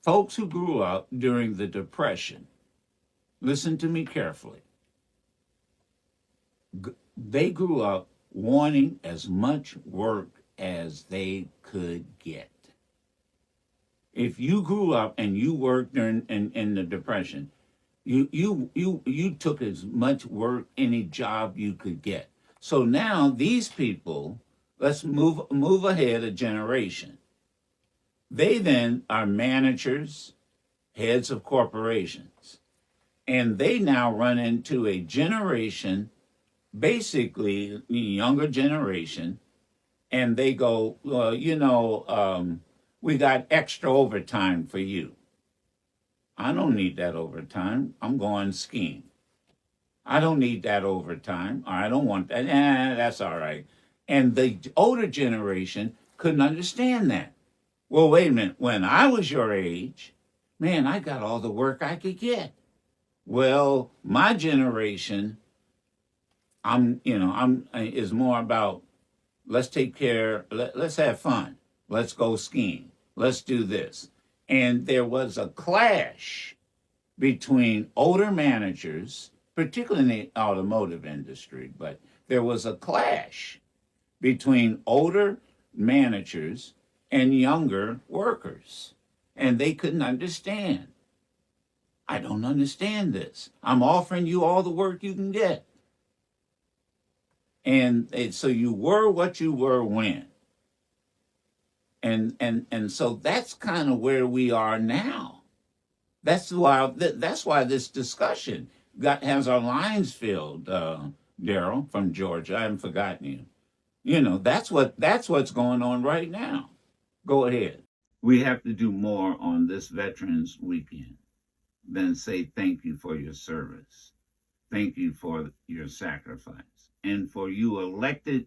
folks who grew up during the Depression, listen to me carefully, they grew up wanting as much work as they could get. If you grew up and you worked during in the Depression, you took as much work, any job you could get. So now these people, let's move ahead a generation. They then are managers, heads of corporations, and they now run into a generation, basically the younger generation, and they go, well, we got extra overtime for you. I don't need that overtime. I'm going skiing. I don't need that overtime, or I don't want that. That's all right. And the older generation couldn't understand that. Well, wait a minute. When I was your age, man, I got all the work I could get. Well, my generation, is more about let's take care, let's have fun. Let's go skiing. Let's do this. And there was a clash between older managers, particularly in the automotive industry, but there was a clash between older managers and younger workers. And they couldn't understand. I don't understand this. I'm offering you all the work you can get. And so you were what you were when. And so that's kind of where we are now. That's why this discussion has our lines filled, Daryl from Georgia. I haven't forgotten you. That's what's going on right now. Go ahead. We have to do more on this Veterans Weekend than say thank you for your service. Thank you for your sacrifice. And for you elected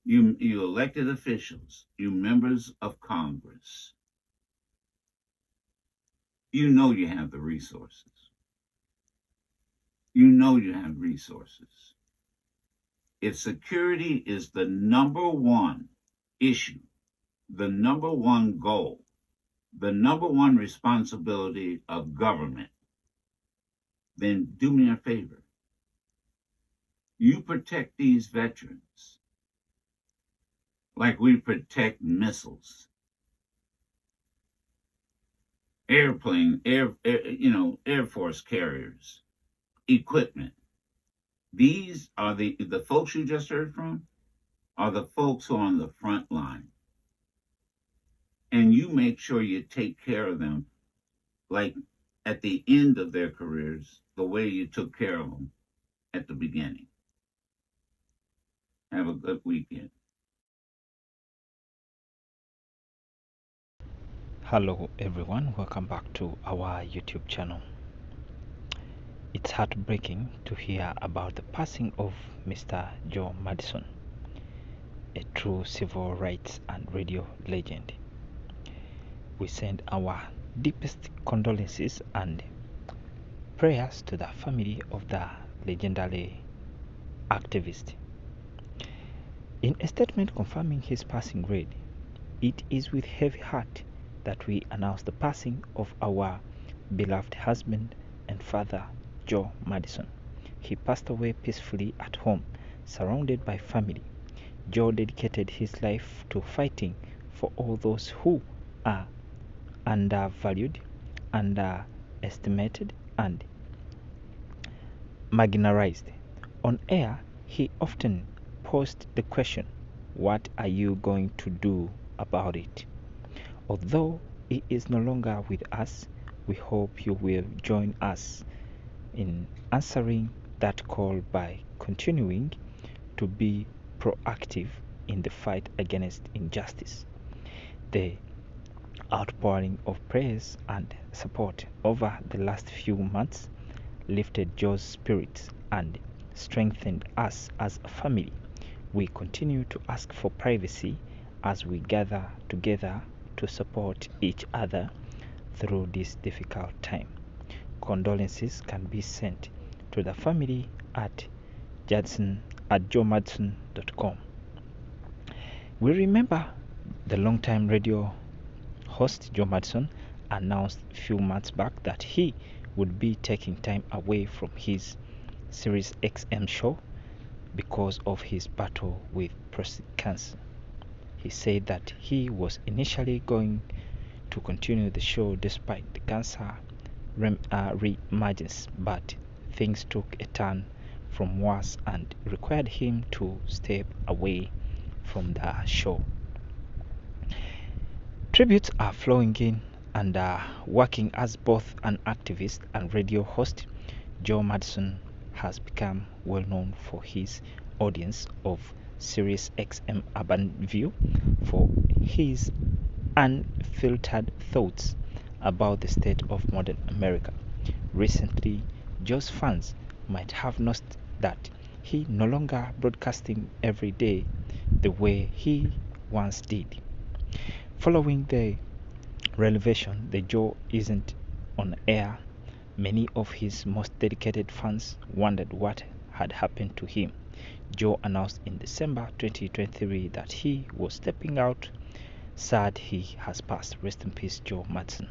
officials, you members of Congress, you know you have the resources. You know you have resources. If security is the number one issue, the number one goal, the number one responsibility of government, then do me a favor. You protect these veterans like we protect missiles, Air Force carriers, equipment. These are the folks you just heard from are the folks who are on the front line. And you make sure you take care of them like at the end of their careers, the way you took care of them at the beginning. Have a good weekend. Hello everyone, welcome back to our YouTube channel. It's heartbreaking to hear about the passing of Mr. Joe Madison, a true civil rights and radio legend. We send our deepest condolences and prayers to the family of the legendary activist. In a statement confirming his passing read, "It is with heavy heart that we announce the passing of our beloved husband and father, Joe Madison. He passed away peacefully at home, surrounded by family. Joe dedicated his life to fighting for all those who are undervalued, underestimated, and marginalized. On air, he often posed the question, 'What are you going to do about it?' Although he is no longer with us, we hope you will join us in answering that call by continuing to be proactive in the fight against injustice." The outpouring of praise and support over the last few months lifted Joe's spirits and strengthened us as a family. We continue to ask for privacy as we gather together to support each other through this difficult time. Condolences can be sent to the family at joemadison.com. We remember the longtime radio host Joe Madison announced a few months back that he would be taking time away from his Sirius XM show because of his battle with prostate cancer. He said that he was initially going to continue the show despite the cancer re-emergence, but things took a turn from worse and required him to step away from the show. Tributes are flowing in, and working as both an activist and radio host, Joe Madison has become well known for his audience of Sirius XM Urban View for his unfiltered thoughts about the state of modern America. Recently, Joe's fans might have noticed that he no longer broadcasting every day the way he once did. Following the revelation that Joe isn't on air, many of his most dedicated fans wondered what had happened to him. Joe announced in December 2023 that he was stepping out, sad he has passed. Rest in peace, Joe Madison.